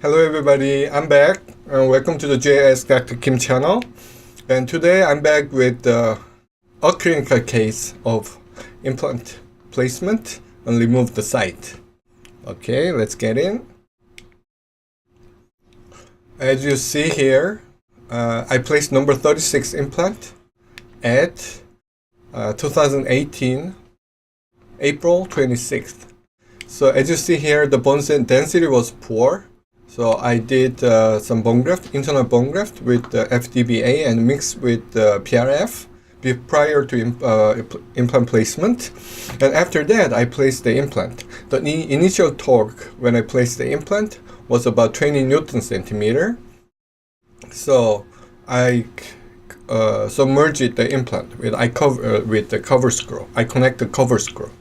Hello everybody, I'm back and welcome to the askdrkim channel. And today I'm back with a clinical case of implant placement and remove the site. Okay, let's get in. As you see here, I placed number 36 implant at 2018 April 26th. So as you see here, the bone density was poor. So I did some bone graft, internal bone graft with FDBA and mixed with PRF prior to implant placement. And after that, I placed the implant. The initial torque when I placed the implant was about 20 Newton centimeter. So I submerged the implant with the cover screw. I connect the cover screw.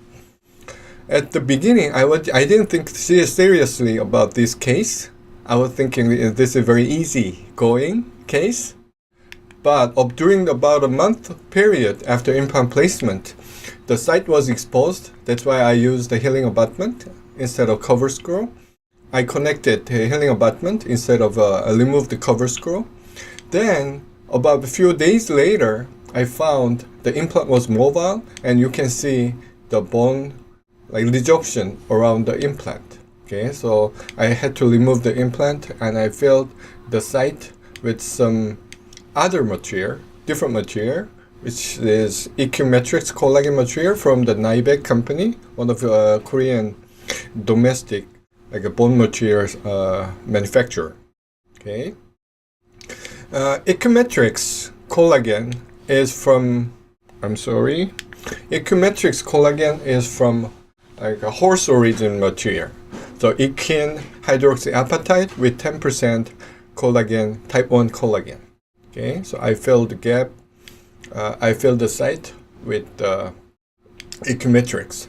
At the beginning, I didn't think seriously about this case. I was thinking this is a very easy going case. But during about a month period after implant placement, the site was exposed. That's why I used the healing abutment instead of cover screw. I connected the healing abutment instead of remove the cover screw. Then about a few days later, I found the implant was mobile and you can see the bone resorption around the implant. Okay, so I had to remove the implant and I filled the site with some other material, different material, which is Equimatrix collagen material from the Naibek company, one of the Korean domestic a bone materials manufacturer. Okay, Equimatrix collagen is from, Equimatrix collagen is from a horse origin material. So equine hydroxyapatite with 10% collagen, type 1 collagen. Okay, so I filled the gap, I filled the site with Equimatrix.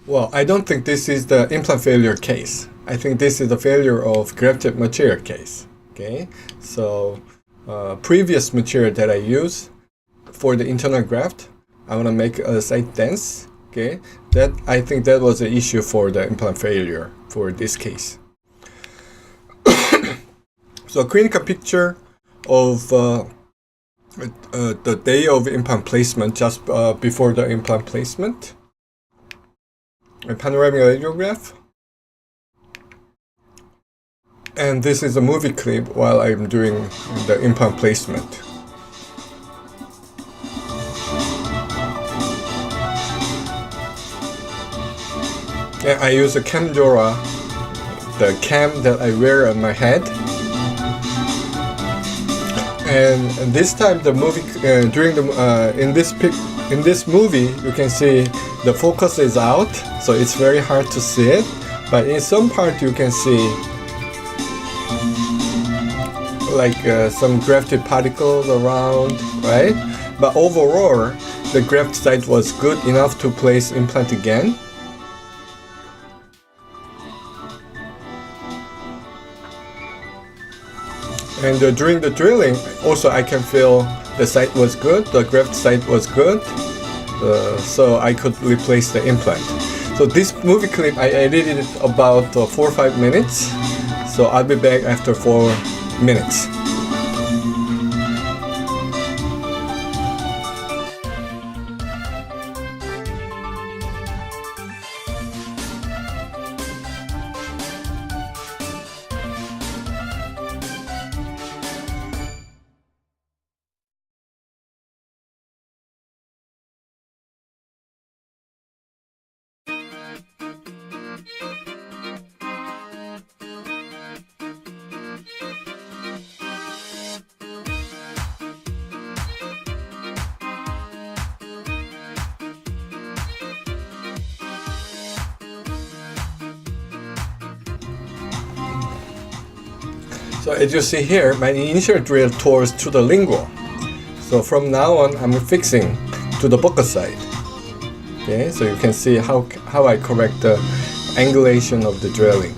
Well, I don't think this is the implant failure case. I think this is the failure of grafted material case. Okay, so previous material that I use for the internal graft, I want to make a site dense. Okay, I think that was the issue for the implant failure for this case. So a clinical picture of the day of implant placement, just before the implant placement. A panoramic radiograph. And this is a movie clip while I'm doing the implant placement. And I use a camera, the cam that I wear on my head. And this time, the movie in this movie, you can see the focus is out, so it's very hard to see it. But in some part, you can see some grafted particles around, right? But overall, the graft site was good enough to place implant again. And during the drilling, also I can feel the site was good, the graft site was good, so I could replace the implant. So this movie clip, I edited it about 4 or 5 minutes, so I'll be back after 4 minutes. So as you see here, my initial drill towards to the lingual. So from now on, I'm fixing to the buccal side. Okay, so you can see how I correct the angulation of the drilling.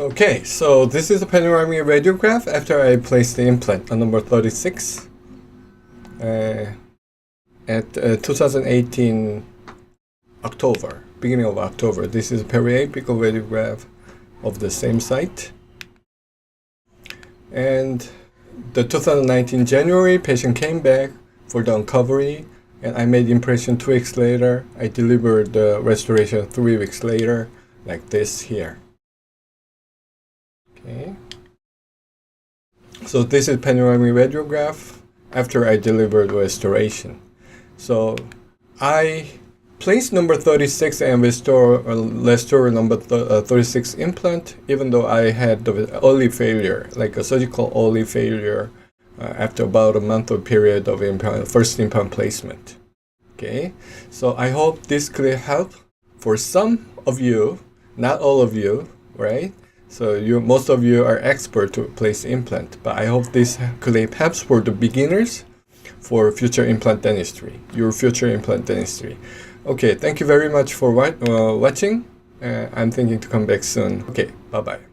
Okay, so this is a panoramic radiograph after I placed the implant on number 36 at 2018 October, beginning of October. This is a periapical radiograph of the same site. And the 2019 January, patient came back for the uncovery, and I made impression 2 weeks later. I delivered the restoration 3 weeks later, like this here. Okay. So this is panoramic radiograph after I delivered restoration. So I placed number 36 and restore number 36 implant, even though I had the early failure, like a surgical early failure after about a month or period of first implant placement. Okay, so I hope this could help for some of you, not all of you, right? So most of you are expert to place implant, but I hope this clip helps for the beginners for future implant dentistry, your future implant dentistry. Okay, thank you very much for watching. I'm thinking to come back soon. Okay, bye-bye.